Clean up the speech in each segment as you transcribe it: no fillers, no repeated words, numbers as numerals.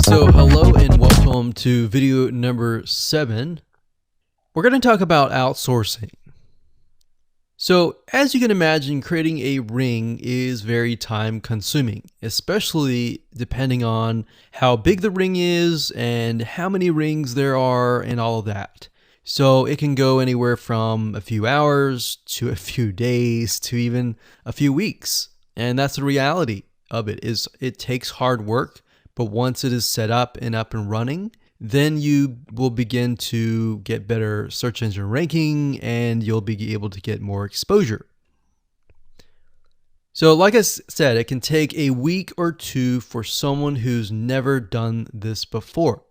So hello and welcome to video number 7. We're going to talk about outsourcing. So as you can imagine, creating a ring is very time consuming, especially depending on how big the ring is and how many rings there are and all of that. So it can go anywhere from a few hours to a few days to even a few weeks. And that's the reality of it, is it takes hard work. But once it is set up and running, then you will begin to get better search engine ranking and you'll be able to get more exposure. So like I said, it can take a week or two for someone who's never done this before.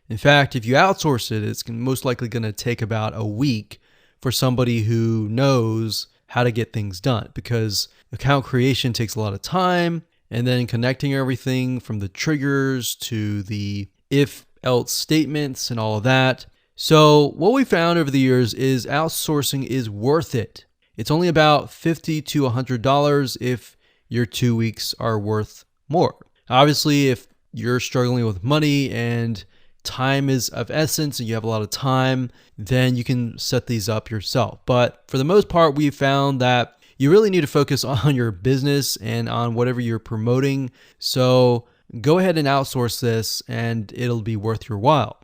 In fact, if you outsource it, it's most likely going to take about a week for somebody who knows how to get things done, because account creation takes a lot of time. And then connecting everything from the triggers to the if-else statements and all of that. So what we found over the years is outsourcing is worth it. It's only about $50 to $100 if your 2 weeks are worth more. Obviously, if you're struggling with money and time is of essence and you have a lot of time, then you can set these up yourself. But for the most part, we've found that you really need to focus on your business and on whatever you're promoting. So go ahead and outsource this and it'll be worth your while.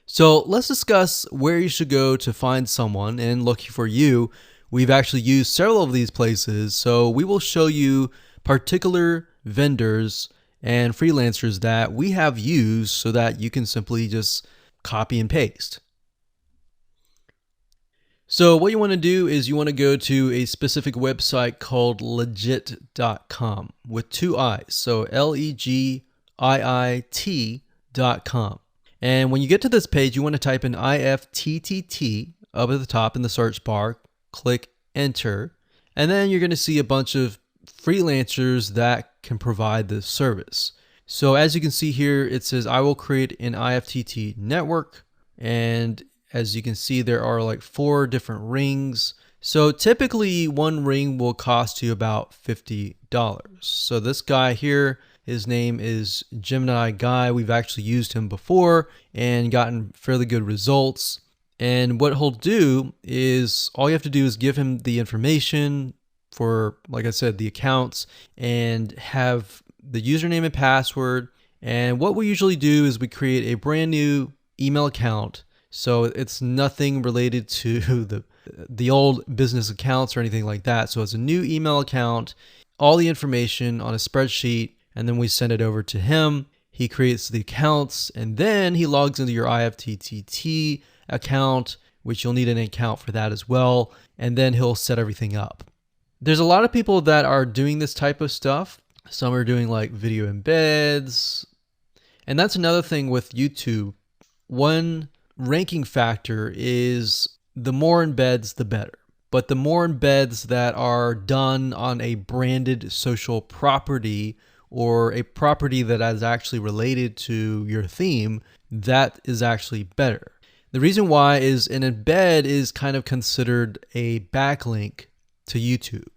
So let's discuss where you should go to find someone. And lucky for you, we've actually used several of these places. So we will show you particular vendors and freelancers that we have used so that you can simply just copy and paste. So what you want to do is you want to go to a specific website called legit.com with 2 I's. So LEGIIT.com. And when you get to this page, you want to type in IFTTT up at the top in the search bar, click enter, and then you're going to see a bunch of freelancers that can provide this service. So as you can see here, it says I will create an IFTTT network, and as you can see, there are like 4 different rings. So typically one ring will cost you about $50. So this guy here, his name is Gemini Guy. We've actually used him before and gotten fairly good results. And what he'll do is all you have to do is give him the information for, like I said, the accounts, and have the username and password. And what we usually do is we create a brand new email account. So it's nothing related to the old business accounts or anything like that. So it's a new email account, all the information on a spreadsheet, and then we send it over to him. He creates the accounts, and then he logs into your IFTTT account, which you'll need an account for that as well, and then he'll set everything up. There's a lot of people that are doing this type of stuff. Some are doing like video embeds, and that's another thing with YouTube. One ranking factor is the more embeds, the better. But the more embeds that are done on a branded social property or a property that is actually related to your theme, that is actually better. The reason why is an embed is kind of considered a backlink to YouTube.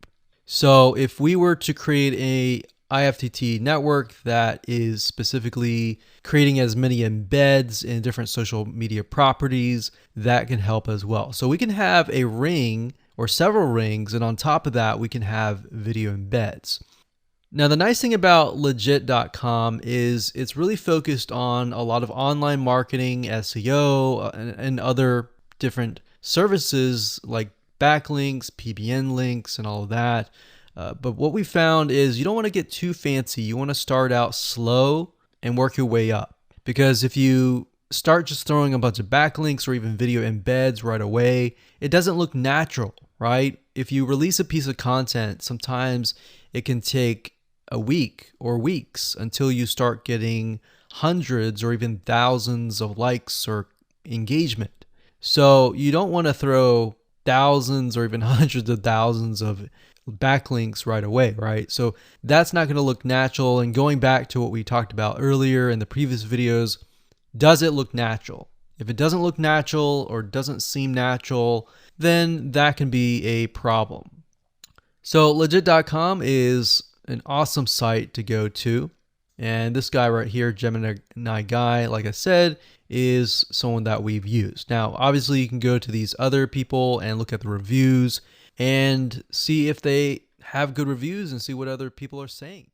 So if we were to create a IFTTT network that is specifically creating as many embeds in different social media properties, that can help as well. So we can have a ring or several rings, and on top of that, we can have video embeds. Now, the nice thing about legit.com is it's really focused on a lot of online marketing, SEO, and other different services like backlinks, PBN links, and all of that. But what we found is you don't want to get too fancy. You want to start out slow and work your way up. Because if you start just throwing a bunch of backlinks or even video embeds right away, it doesn't look natural, right? If you release a piece of content, sometimes it can take a week or weeks until you start getting hundreds or even thousands of likes or engagement. So you don't want to throw thousands or even hundreds of thousands of backlinks right away, right? So that's not going to look natural. And going back to what we talked about earlier in the previous videos, does it look natural? If it doesn't look natural or doesn't seem natural, then that can be a problem. So legit.com is an awesome site to go to. And this guy right here, Gemini Guy, like I said, is someone that we've used. Now, obviously, you can go to these other people and look at the reviews and see if they have good reviews and see what other people are saying.